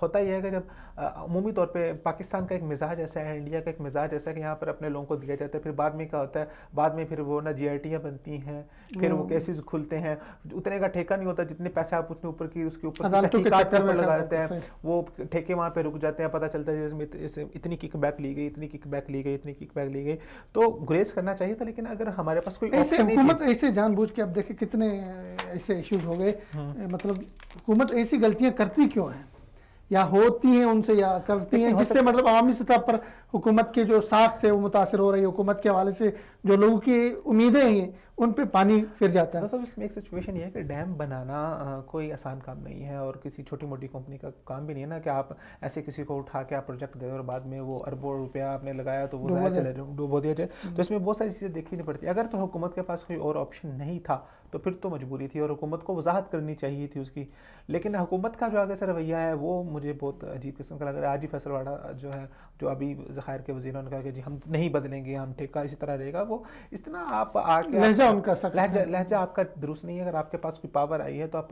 ہوتا یہ ہے کہ جب عمومی طور پہ پاکستان کا ایک مزاج ایسا ہے, انڈیا کا ایک مزاج ایسا ہے کہ یہاں پر اپنے لوگوں کو دیا جاتا ہے, پھر بعد میں کیا ہوتا ہے, بعد میں پھر وہ جی آئی ٹیاں بنتی ہیں, پھر وہ کیسز کھلتے ہیں, اتنے کا ٹھیکہ نہیں ہوتا, جتنے پیسے آپ اتنے اوپر کی اس کے اوپر تحقیقات پر لگا دیتے ہیں, وہ ٹھیکے وہاں پہ رک جاتے ہیں, پتہ چلتا ہے جیسے اتنی کک بیک لی گئی, اتنی کک بیک لی گئی, اتنی کک بیک لی گئی. تو گریز کرنا چاہیے تھا, لیکن اگر ہمارے پاس کوئی ایسے حکومت ایسے جان بوجھ کے اب دیکھیں کتنے ایسے ایشوز ہو گئے, مطلب حکومت ایسی غلطیاں کرتی کیوں ہیں, یا ہوتی ہیں ان سے یا کرتی ہیں, جس سے مطلب عوامی سطح پر حکومت کے جو ساکھ ہے وہ متاثر ہو رہی ہے, حکومت کے حوالے سے جو لوگوں کی امیدیں ہیں ان پہ پانی پھر جاتا ہے. اس میں ایک سچویشن یہ ہے کہ ڈیم بنانا کوئی آسان کام نہیں ہے, اور کسی چھوٹی موٹی کمپنی کا کام بھی نہیں ہے نا کہ آپ ایسے کسی کو اٹھا کے آپ پروجیکٹ دیں اور بعد میں وہ اربوں روپیہ آپ نے لگایا تو وہ ضائع چلے جائے, ڈوبو دیا جائے. تو اس میں بہت ساری چیزیں دیکھنی پڑتی. اگر تو حکومت کے پاس کوئی اور آپشن نہیں تھا تو پھر تو مجبوری تھی اور حکومت کو وضاحت کرنی چاہیے تھی اس کی. لیکن حکومت کا جو آگے سے رویہ ہے وہ مجھے بہت عجیب قسم کا لگ رہا ہے. آج ہی فیصل واڑا جو ہے, جو ابھی ذخائر کے وزیر نے کہا کہ جی ہم نہیں بدلیں گے, ہم ٹھیکہ اسی طرح رہے گا, وہ اس طرح آپ آ کے لہجہ ان کا لہجہ آپ کا درست نہیں ہے. اگر آپ کے پاس کوئی پاور آئی ہے تو آپ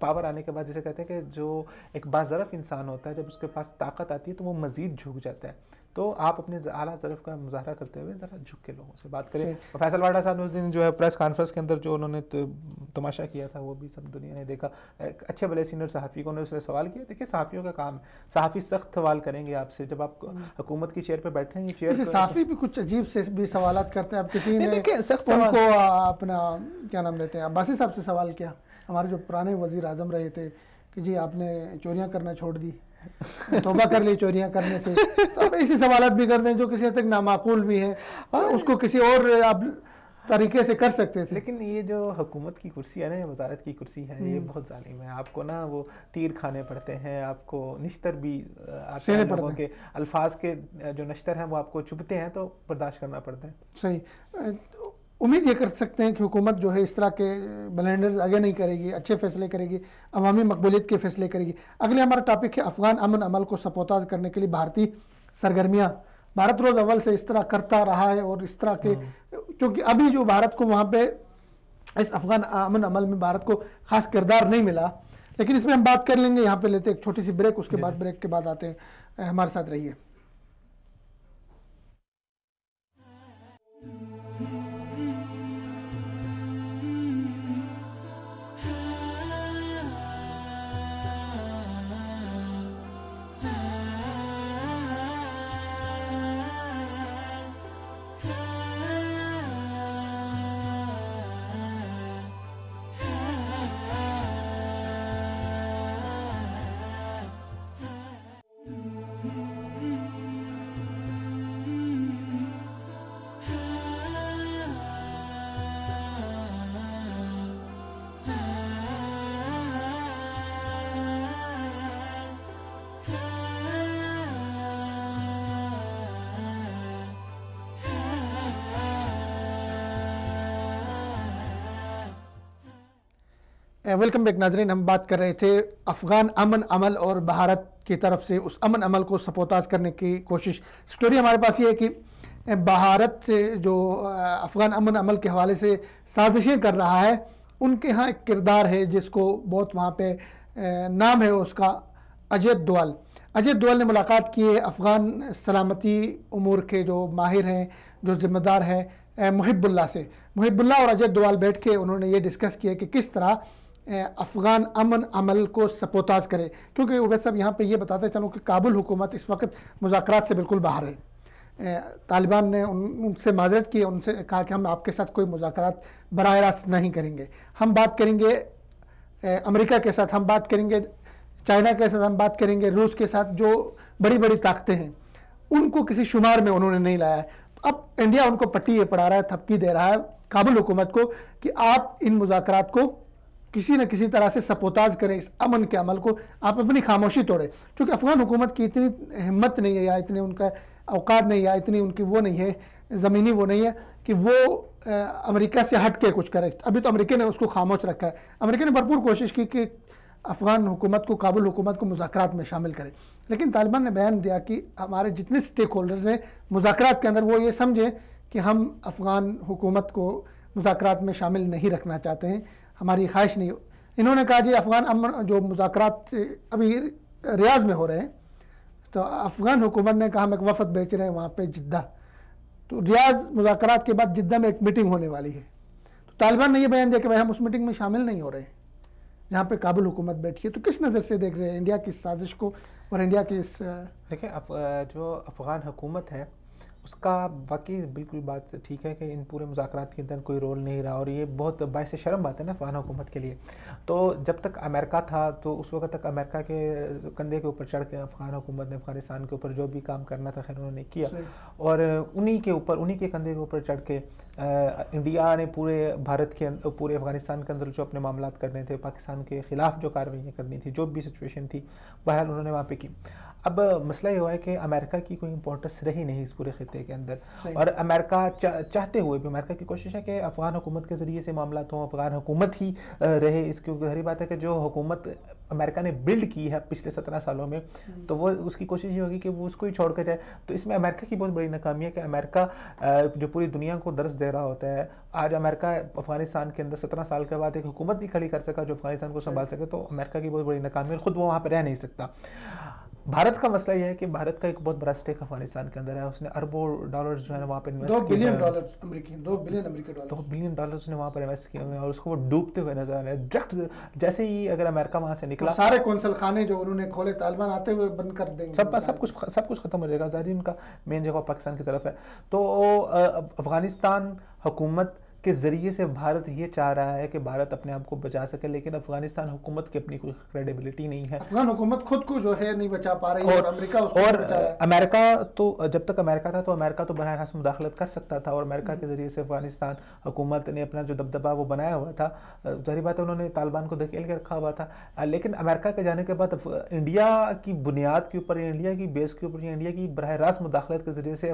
پاور آنے کے بعد جسے کہتے ہیں کہ جو ایک باظرف انسان ہوتا ہے, جب اس کے پاس طاقت آتی ہے تو وہ مزید جھک جاتا ہے. تو آپ اپنے اعلیٰ ظرف کا مظاہرہ کرتے ہوئے ذرا جھک کے لوگوں سے بات کریں. فیصل واڑا صاحب نے اس دن جو ہے پریس کانفرنس کے اندر جو انہوں نے تماشا کیا تھا وہ بھی سب دنیا نے دیکھا. ایک اچھے بھلے سینئر صحافی کو اس نے سوال کیا. دیکھیے صحافیوں کا کام ہے, صحافی سخت سوال کریں گے آپ سے. جب آپ حکومت کی چیئر پہ بیٹھے ہیں, یہ چیئر صحافی بھی کچھ عجیب سے بھی سوالات کرتے ہیں. اب کسی نے ان کو اپنا کیا نام دیتے ہیں عباسی صاحب سے سوال کیا, ہمارے جو پرانے وزیر اعظم رہے تھے, کہ جی آپ نے چوریاں کرنا چھوڑ دی, توبہ کر لی چوریاں کرنے سے. تو اب ایسی سوالات بھی کرتے ہیں جو کسی حد تک نامعقول بھی ہیں, اس کو کسی اور آپ طریقے سے کر سکتے تھے. لیکن یہ جو حکومت کی کرسی ہے نا, وزارت کی کرسی ہے, یہ بہت ظالم ہے. آپ کو نا وہ تیر کھانے پڑتے ہیں, آپ کو نشتر بھی سہنے پڑتے ہیں, الفاظ کے جو نشتر ہیں وہ آپ کو چبھتے ہیں تو برداشت کرنا پڑتا ہے. صحیح. امید یہ کر سکتے ہیں کہ حکومت جو ہے اس طرح کے بلینڈرز آگے نہیں کرے گی, اچھے فیصلے کرے گی, عوامی مقبولیت کے فیصلے کرے گی. اگلے ہمارا ٹاپک ہے افغان امن عمل کو سپوتاز کرنے کے لیے بھارتی سرگرمیاں. بھارت روز اول سے اس طرح کرتا رہا ہے, اور اس طرح کے چونکہ ابھی جو بھارت کو وہاں پہ اس افغان امن عمل میں بھارت کو خاص کردار نہیں ملا, لیکن اس میں ہم بات کر لیں گے. یہاں پہ لیتے ایک چھوٹی سی بریک, اس کے بعد بریک کے بعد آتے ہیں. ہمارے ساتھ رہیے. ویلکم بیک ناظرین. ہم بات کر رہے تھے افغان امن عمل اور بھارت کی طرف سے اس امن عمل کو سپوتاز کرنے کی کوشش. سٹوری ہمارے پاس یہ ہے کہ بھارت جو افغان امن عمل کے حوالے سے سازشیں کر رہا ہے, ان کے ہاں ایک کردار ہے جس کو بہت وہاں پہ نام ہے اس کا, اجیت دوال. اجیت دوال نے ملاقات کی ہے افغان سلامتی امور کے جو ماہر ہیں, جو ذمہ دار ہیں, محب اللہ سے. محب اللہ اور اجیت دوال بیٹھ کے انہوں نے یہ ڈسکس کیا کہ کس طرح افغان امن عمل کو سپوتاز کرے, کیونکہ عبید صاحب یہاں پہ یہ بتاتے چلوں کہ کابل حکومت اس وقت مذاکرات سے بالکل باہر ہے. طالبان نے ان سے معذرت کی, ان سے کہا کہ ہم آپ کے ساتھ کوئی مذاکرات براہ راست نہیں کریں گے, ہم بات کریں گے امریکہ کے ساتھ, ہم بات کریں گے چائنا کے ساتھ, ہم بات کریں گے روس کے ساتھ, جو بڑی بڑی طاقتیں ہیں ان کو کسی شمار میں انہوں نے نہیں لایا ہے. اب انڈیا ان کو پٹی یہ پڑھا رہا ہے, تھپکی دے رہا ہے کابل حکومت کو کہ آپ ان مذاکرات کو کسی نہ کسی طرح سے سپوتاز کریں, اس امن کے عمل کو آپ اپنی خاموشی توڑیں. چونکہ افغان حکومت کی اتنی ہمت نہیں ہے یا اتنے ان کا اوقات نہیں یا اتنی ان کی وہ نہیں ہے زمینی وہ نہیں ہے کہ وہ امریکہ سے ہٹ کے کچھ کرے. ابھی تو امریکہ نے اس کو خاموش رکھا ہے. امریکہ نے بھرپور کوشش کی کہ افغان حکومت کو کابل حکومت کو مذاکرات میں شامل کرے, لیکن طالبان نے بیان دیا کہ ہمارے جتنے سٹیک ہولڈرز ہیں مذاکرات کے اندر وہ یہ سمجھیں کہ ہم افغان حکومت کو مذاکرات میں شامل نہیں رکھنا چاہتے ہیں, ہماری خواہش نہیں. انہوں نے کہا جی افغان جو مذاکرات ابھی ریاض میں ہو رہے ہیں, تو افغان حکومت نے کہا ہم ایک وفد بھیج رہے ہیں وہاں پہ جدہ, تو ریاض مذاکرات کے بعد جدہ میں ایک میٹنگ ہونے والی ہے. تو طالبان نے یہ بیان دیا کہ بھائی ہم اس میٹنگ میں شامل نہیں ہو رہے ہیں جہاں پہ کابل حکومت بیٹھی ہے. تو کس نظر سے دیکھ رہے ہیں انڈیا کی اس سازش کو اور انڈیا کی اس دیکھیں جو افغان حکومت ہے اس کا واقعی بالکل بات ٹھیک ہے کہ ان پورے مذاکرات کے اندر کوئی رول نہیں رہا, اور یہ بہت باعث شرم بات ہے نا افغان حکومت کے لیے. تو جب تک امریکہ تھا تو اس وقت تک امریکہ کے کندھے کے اوپر چڑھ کے افغان حکومت نے افغانستان کے اوپر جو بھی کام کرنا تھا خیر انہوں نے کیا, اور انہی کے کندھے کے اوپر چڑھ کے انڈیا نے پورے بھارت کے پورے افغانستان کے اندر جو اپنے معاملات کرنے تھے, پاکستان کے خلاف جو کارروائیاں کرنی تھی, جو بھی سچویشن تھی بہرحال انہوں نے وہاں پہ کی. اب مسئلہ یہ ہوا ہے کہ امریکہ کی کوئی امپورٹنس رہی نہیں اس پورے خطے کے اندر, اور امریکہ چاہتے ہوئے بھی امریکہ کی کوشش ہے کہ افغان حکومت کے ذریعے سے معاملات ہوں, افغان حکومت ہی رہے. اس کی ظاہری بات ہے کہ جو حکومت امریکہ نے بلڈ کی ہے پچھلے 17 سالوں میں, تو وہ اس کی کوشش یہ ہوگی کہ وہ اس کو ہی چھوڑ کے جائے. تو اس میں امریکہ کی بہت بڑی ناکامی ہے کہ امریکہ جو پوری دنیا کو درس دے رہا ہوتا ہے, آج امریکہ افغانستان کے اندر 17 سال کے بعد ایک حکومت نہیں کھڑی کر سکا جو افغانستان کو سنبھال سکے, تو امریکہ کی بہت بڑی ناکامی ہے, خود وہ وہاں پہ رہ نہیں سکتا. بھارت کا مسئلہ یہ ہے کہ بھارت کا ایک بہت بڑا سٹیک افغانستان کے اندر ہے, اس نے اربوں ڈالرز جو ہے وہاں پہ انویسٹ کیے, $2 بلین امریکی ڈالرز نے وہاں پر انویسٹ کیے ہوئے ہیں, اور اس کو وہ ڈوبتے ہوئے نظر آ رہے ہیں. ڈائریکٹ جیسے ہی اگر امریکہ وہاں سے نکلا, سارے قونصل خانے جو انہوں نے کھولے طالبان آتے ہوئے بند کر دیں گے, سب کچھ ختم ہو جائے گا. ظاہر ان کا مین جگہ پاکستان کی طرف ہے. تو افغانستان حکومت کے ذریعے سے بھارت یہ چاہ رہا ہے کہ بھارت اپنے آپ کو بچا سکے, لیکن افغانستان حکومت کی اپنی کوئی کریڈیبلٹی نہیں ہے. افغان حکومت خود کو جو ہے نہیں بچا پا رہی ہے, اور امریکہ اس کو بچا ہے. امریکہ تو جب تک امریکہ تھا تو امریکہ تو براہ راست مداخلت کر سکتا تھا, اور امریکہ کے ذریعے سے افغانستان حکومت نے اپنا جو دبدبا وہ بنایا ہوا تھا. ظاہری بات ہے انہوں نے طالبان کو دھکیل کے رکھا ہوا تھا, لیکن امریکہ کے جانے کے بعد انڈیا کی بنیاد کے اوپر, انڈیا کی بیس کے اوپر, انڈیا کی براہ راست مداخلت کے ذریعے سے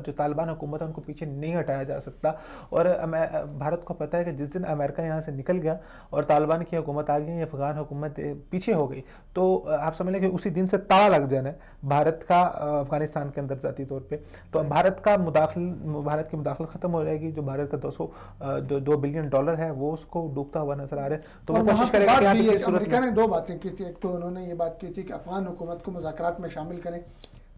جو طالبان حکومت ہے ان کو پیچھے نہیں ہٹایا جا سکتا. اور بھارت کو پتا ہے کہ جس دن امریکہ یہاں سے نکل گیا اور طالبان کی حکومت آ گئی, افغان حکومت پیچھے ہو گئی, تو آپ سمجھ لیں کہ اسی دن سے تالا لگ جانا ہے بھارت کا افغانستان کے اندر ذاتی طور پہ. تو بھارت کی مداخلت ختم ہو جائے گی. جو بھارت کا $2 بلین ہے وہ اس کو ڈوبتا ہوا نظر آ رہا ہے. تو وہ کوشش کرے گا کہ امریکہ نے 2 باتیں کی تھی. ایک تو انہوں نے یہ بات کی تھی کہ افغان حکومت کو مذاکرات میں شامل کریں,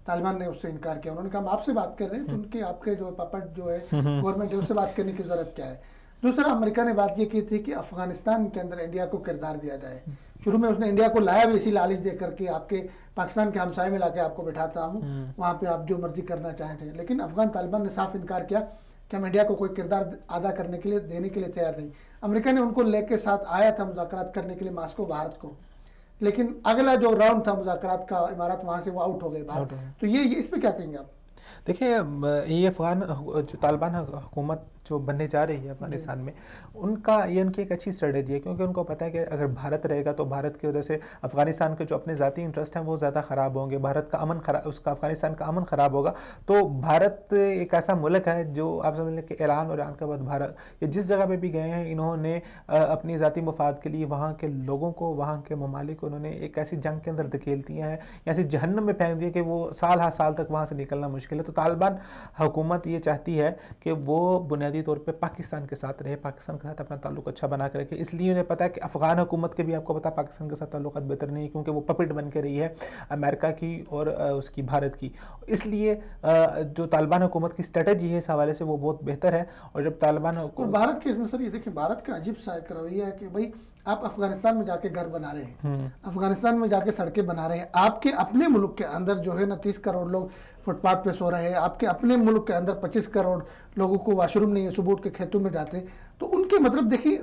طالبان نے اس سے انکار کیا. انہوں نے کہا ہم آپ سے بات کر رہے ہیں, تو ان کے آپ کے جو پپٹ جو ہے گورنمنٹ ہے اس سے بات کرنے کی ضرورت کیا ہے. دوسرا امریکہ نے بات یہ کی تھی کہ افغانستان کے اندر انڈیا کو کردار دیا جائے. شروع میں اس نے انڈیا کو لایا بھی اسی لالچ دے کر کے آپ کے پاکستان کے ہمسائے میں لا کے آپ کو بٹھاتا ہوں, وہاں پہ آپ جو مرضی کرنا چاہتے ہیں. لیکن افغان طالبان نے صاف انکار کیا کہ ہم انڈیا کو کوئی کردار ادا کرنے کے لیے دینے کے لیے تیار نہیں. امریکہ نے ان کو لے کے ساتھ آیا تھا مذاکرات کرنے کے لیے ماسکو بھارت کو, لیکن اگلا جو راؤنڈ تھا مذاکرات کا امارات وہاں سے وہ آؤٹ ہو گئے باہر. تو یہ اس پہ کیا کہیں گے آپ؟ دیکھیں یہ افغان جو طالبان حکومت جو بننے جا رہی ہے افغانستان میں, ان کی ایک اچھی اسٹریٹجی ہے, کیونکہ ان کو پتہ ہے کہ اگر بھارت رہے گا تو بھارت کی وجہ سے افغانستان کے جو اپنے ذاتی انٹرسٹ ہیں وہ زیادہ خراب ہوں گے, بھارت کا افغانستان کا امن خراب ہوگا. تو بھارت ایک ایسا ملک ہے جو آپ سمجھ لیں کہ اعلان کے بعد بھارت جس جگہ پہ بھی گئے ہیں, انہوں نے اپنی ذاتی مفاد کے لیے وہاں کے لوگوں کو, وہاں کے ممالک کو انہوں نے ایک ایسی جنگ کے اندر دھکیل دیا ہے, ایسی جہنم میں پھینک دیا کہ وہ سال ہر سال تک وہاں سے نکلنا مشکل ہے. تو طالبان حکومت یہ چاہتی ہے کہ وہ بنیادی طور پہ پاکستان کے ساتھ رہے, پاکستان کے ساتھ اپنا تعلق اچھا بنا کے رکھے. اس لیے انہیں پتا ہے کہ افغان حکومت کے بھی آپ کو پتا پاکستان کے ساتھ تعلقات بہتر نہیں, کیونکہ وہ پپٹ بن کے رہی ہے امریکہ کی اور اس کی بھارت کی. اس لیے جو طالبان حکومت کی اسٹریٹجی ہے اس حوالے سے وہ بہت بہتر ہے. اور جب طالبان بھارت کے اس میں سر یہ دیکھیں, بھارت کا عجیب سا ایک رویہ ہے کہ بھائی آپ افغانستان میں جا کے گھر بنا رہے ہیں, افغانستان میں جا کے سڑکیں بنا رہے ہیں, آپ کے اپنے ملک کے اندر جو ہے نا 30 کروڑ لوگ فٹ پاتھ پہ سو رہے ہیں, آپ کے اپنے ملک کے اندر 25 کروڑ لوگوں کو واش روم نہیں ہے, صبح اٹھ کے کھیتوں میں جاتے ہیں. تو ان کے مطلب دیکھیے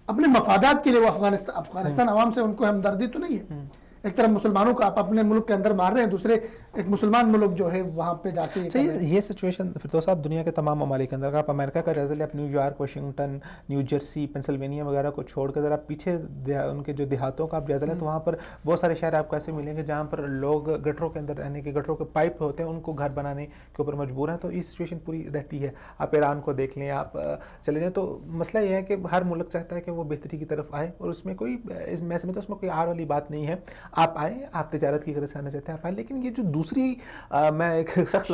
اپنے مفادات کے لیے وہ افغانستان عوام سے ان کو ہمدردی تو نہیں ہے, ایک طرف مسلمانوں کو آپ اپنے ملک کے اندر مار رہے ہیں, دوسرے ایک مسلمان ملک جو ہے وہاں پہ جا کے یہ سچویشن فردوس صاحب دنیا کے تمام ممالک کے اندر, آپ امریکہ کا جائزہ لیں, آپ new York, Washington, new Jersey, Pennsylvania وغیرہ کو چھوڑ کر ذرا پیچھے ان کے جو دیہاتوں کا آپ جائزہ لیں تو وہاں پر بہت سارے شہر آپ کو ایسے ملیں گے جہاں پر لوگ گٹروں کے اندر رہنے کے, گٹروں کے پائپ ہوتے ہیں ان کو گھر بنانے کے اوپر مجبور ہیں. تو یہ سچویشن پوری رہتی ہے. آپ ایران کو دیکھ لیں, آپ چلے جائیں, تو مسئلہ یہ ہے کہ ہر ملک چاہتا ہے کہ وہ بہتری کی طرف آئے, اور اس میں کوئی میں سمجھتا ہوں اس میں کوئی آر والی بات نہیں ہے. آپ آئیں, آپ تجارت کی غرض سے آنا چاہتے ہیں آپ آئیں, لیکن یہ جو دوسری میں ایک سخت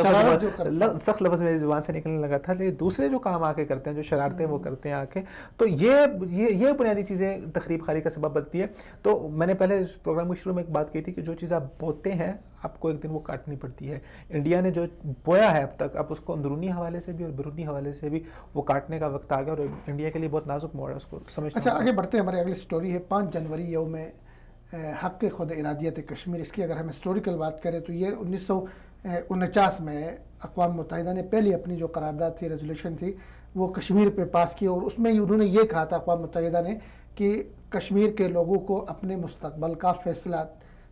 لفظ میری زبان سے نکلنے لگا تھا, لیکن دوسرے جو کام آ کے کرتے ہیں, جو شرارتیں وہ کرتے ہیں آ کے, تو یہ بنیادی چیزیں تخریب خاری کا سبب بنتی ہے. تو میں نے پہلے اس پروگرام کے شروع میں ایک بات کی تھی کہ جو چیز آپ بوتے ہیں آپ کو ایک دن وہ کاٹنی پڑتی ہے. انڈیا نے جو بویا ہے اب تک, اب اس کو اندرونی حوالے سے بھی اور بیرونی حوالے سے بھی وہ کاٹنے کا وقت آ گیا, اور انڈیا کے لیے بہت نازک موڑ ہے, اس کو سمجھنا. اچھا آگے بڑھتے ہیں, ہماری اگلی سٹوری ہے 5 جنوری یوم حق خود ارادیت کشمیر. اس کی اگر ہم ہسٹوریکل بات کریں تو یہ 1949 میں اقوام متحدہ نے پہلی اپنی جو قرارداد تھی, ریزولوشن تھی, وہ کشمیر پہ پاس کی, اور اس میں انہوں نے یہ کہا تھا اقوام متحدہ نے کہ کشمیر کے لوگوں کو اپنے مستقبل کا فیصلہ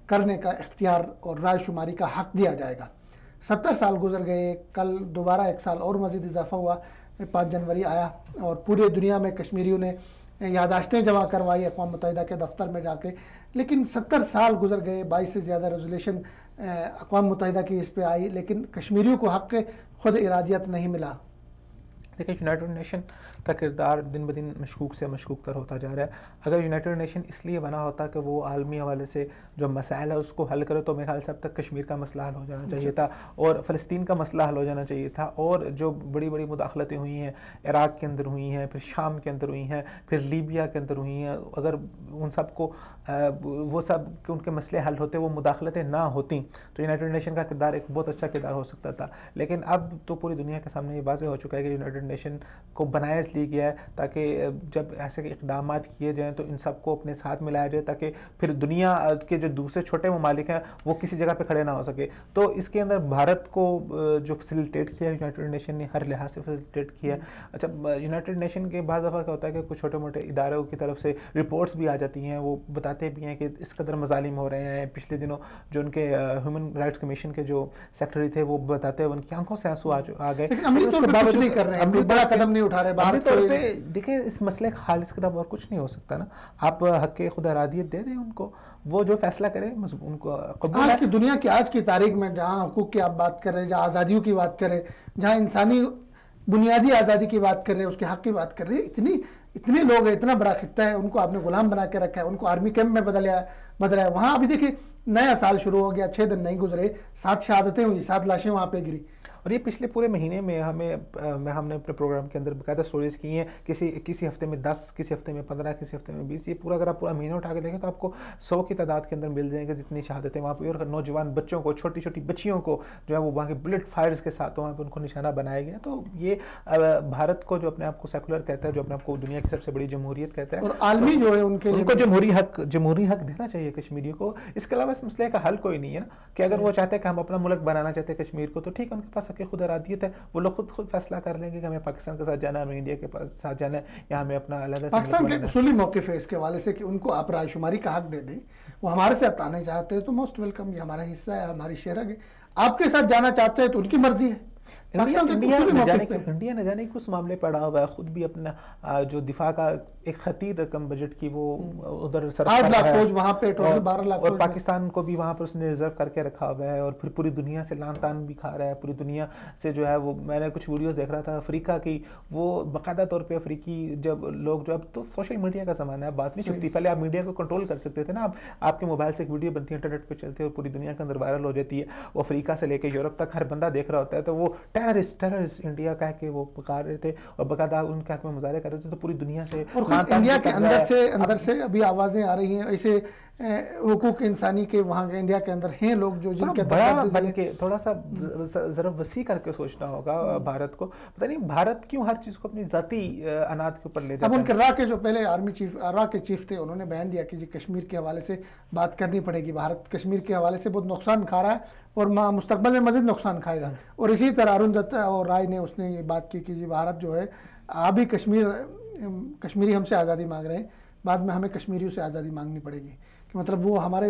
کرنے کا اختیار اور رائے شماری کا حق دیا جائے گا. 70 سال گزر گئے, کل دوبارہ 1 سال اور مزید اضافہ ہوا, 5 جنوری آیا, اور پورے دنیا میں کشمیریوں نے یادداشتیں جمع کروائی اقوام متحدہ کے دفتر میں جا کے. لیکن 70 سال گزر گئے, 22 سے زیادہ ریزولوشن اقوام متحدہ کی اس پہ آئی, لیکن کشمیریوں کو حق خود ارادیت نہیں ملا. دیکھیں یونائٹڈ نیشن کا کردار دن بدن مشکوک سے مشکوک تر ہوتا جا رہا ہے. اگر یونائٹڈ نیشن اس لیے بنا ہوتا کہ وہ عالمی حوالے سے جو مسائل ہے اس کو حل کرے, تو میرے خیال سے اب تک کشمیر کا مسئلہ حل ہو جانا چاہیے تھا, اور فلسطین کا مسئلہ حل ہو جانا چاہیے تھا, اور جو بڑی بڑی مداخلتیں ہوئی ہیں عراق کے اندر ہوئی ہیں, پھر شام کے اندر ہوئی ہیں, پھر لیبیا کے اندر ہوئی ہیں, اگر ان سب کو وہ سب کہ ان کے مسئلے حل ہوتے, وہ مداخلتیں نہ ہوتیں, تو یونائٹڈ نیشن کا کردار ایک بہت اچھا کردار ہو سکتا تھا. لیکن اب تو پوری دنیا کے سامنے یہ واضح ہو چکا ہے کہ یونائٹڈ نیشن کو بنایا اس لیے گیا ہے تاکہ جب ایسے اقدامات کیے جائیں تو ان سب کو اپنے ساتھ ملایا جائے, تاکہ پھر دنیا کے جو دوسرے چھوٹے ممالک ہیں وہ کسی جگہ پہ کھڑے نہ ہو سکے. تو اس کے اندر بھارت کو جو فیسیلیٹیٹ کیا ہے یونائٹڈ نیشن نے, ہر لحاظ سے فیسیلیٹیٹ کیا ہے. اچھا یونائٹڈ نیشن کے بعض دفعہ کیا ہوتا ہے کہ کچھ چھوٹے موٹے اداروں کی طرف سے رپورٹس بھی آ جاتی ہیں, وہ بتاتے بھی ہیں کہ اس قدر مظالم ہو رہے ہیں. پچھلے دنوں جو ان کے ہیومن رائٹس کمیشن کے جو سیکرٹری تھے وہ بتاتے ہیں ان کی آنکھوں سے آنسو آ گئے, لیکن عملی طور پہ کچھ نہیں کر رہے ہیں, بڑا قدم نہیں اٹھا رہے. عملی طور پہ دیکھیں اس مسئلے کا حال اس کے علاوہ اور کچھ نہیں ہو سکتا نا. آپ حق خود ارادیت دے دیں ان کو, وہ جو فیصلہ کرے ان کو قبول. آج کی دنیا کی آج کی تاریخ میں جہاں حقوق کی آپ بات کر رہے ہیں, جہاں آزادیوں کی بات کریں, جہاں انسانی بنیادی آزادی کی بات کر رہے ہیں, اس کے حق کی بات کر رہے ہیں, اتنے لوگ ہیں, اتنا بڑا خطہ ہے, ان کو آپ نے غلام بنا کے رکھا ہے, ان کو آرمی کیمپ میں بدلا ہے. وہاں ابھی دیکھیں نیا سال شروع ہو گیا, 6 دن نہیں گزرے, 7 شہادتیں ہوئی, 7 لاشیں وہاں پہ گری. اور یہ پچھلے پورے مہینے میں ہم نے اپنے پروگرام کے اندر باقاعدہ سٹوریز کی ہیں, کسی ہفتے میں 10, کسی ہفتے میں 15, کسی ہفتے میں 20, یہ پورا اگر آپ پورا مہینہ اٹھا کے دیکھیں تو آپ کو 100 کی تعداد کے اندر مل جائیں گے جتنی شہادتیں وہاں پہ. اور نوجوان بچوں کو, چھوٹی چھوٹی بچیوں کو جو ہے وہ وہاں کے بلٹ فائرز کے ساتھ وہاں پہ ان کو نشانہ بنایا گیا. تو یہ بھارت کو جو اپنے آپ کو سیکولر کہتا ہے, جو اپنے آپ کو دنیا کی سب سے بڑی جمہوریت کہتا ہے, اور عالمی جو ہے ان کو جمہوری حق دینا چاہیے کشمیریوں کو. اس کے علاوہ اس مسئلے کا حل کوئی نہیں ہے نا, کہ اگر وہ چاہتے ہیں کہ ہم اپنا ملک بنانا چاہتے ہیں کشمیر کو, تو ٹھیک ہے, ان کے پاس حق خود ارادیت ہے, وہ لوگ خود فیصلہ کر لیں گے کہ ہمیں پاکستان کے ساتھ جانا ہے, ہمیں انڈیا کے ساتھ جانا ہے, یا ہمیں اپنا علیحدہ. پاکستان کا اصولی موقف ہے اس کے حوالے سے کہ ان کو آپ رائے شماری کا حق دے دیں. وہ ہمارے ساتھ آنا چاہتے ہیں تو موسٹ ویلکم, یہ ہمارا حصہ ہے, ہماری شہرگ ہے. آپ کے ساتھ جانا چاہتے ہیں تو ان کی مرضی ہے. انڈیا نہ جانے کی اس معاملے پڑا ہوا ہے, خود بھی اپنا جو دفاع کا ایک خطیر رقم بجٹ کی وہ ادھر 8 لاکھ فوج وہاں پہ, 12 لاکھ اور پاکستان کو بھی وہاں پر اس نے ریزرو کر کے رکھا ہوا ہے, اور پھر پوری دنیا سے لان تان بھی کھا رہا ہے. پوری دنیا سے جو ہے وہ, میں نے کچھ ویڈیوز دیکھ رہا تھا افریقہ کی, وہ باقاعدہ طور پہ افریقی جب لوگ جو, اب تو سوشل میڈیا کا زمانہ ہے, بات نہیں چلتی. پہلے آپ میڈیا کو کنٹرول کر سکتے تھے نا, آپ کے موبائل سے ایک ویڈیو بنتی ہے, انٹرنیٹ پہ چلتے ہیں, پوری دنیا کے اندر وائرل ہو جاتی ہے, وہ افریقہ سے لے کے یورپ تک ہر بندہ دیکھ رہا ہوتا ہے, تو وہ ٹیررسٹ انڈیا کہہ کے وہ پکار رہے تھے اور باقاعدہ ان کے حق میں مظاہرے کر رہے تھے. تو پوری دنیا سے, اور انڈیا کے اندر سے ابھی آوازیں آ رہی ہیں ایسے حقوق انسانی کے, وہاں کے انڈیا کے اندر ہیں لوگ جو جن کے بڑا بن کے تھوڑا سا ذرا وسیع کر کے سوچنا ہوگا بھارت کو. پتہ نہیں بھارت کیوں ہر چیز کو اپنی ذاتی انات کے اوپر لے جاتا ہے. اب ان کے راہ کے جو پہلے آرمی چیف, راہ کے چیف تھے, انہوں نے بیان دیا کہ جی کشمیر کے حوالے سے بات کرنی پڑے گی. بھارت کشمیر کے حوالے سے بہت نقصان کھا رہا ہے اور مستقبل میں مزید نقصان کھائے گا. اور اسی طرح ارون دتا اور رائے نے اس نے یہ بات کی کہ جی بھارت جو ہے ابھی کشمیری ہم سے آزادی مانگ رہے ہیں, بعد میں ہمیں کشمیریوں سے آزادی مانگنی پڑے گی. کہ مطلب وہ ہمارے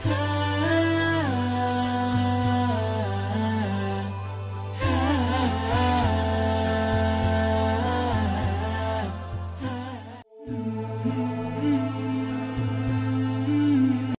Yeah.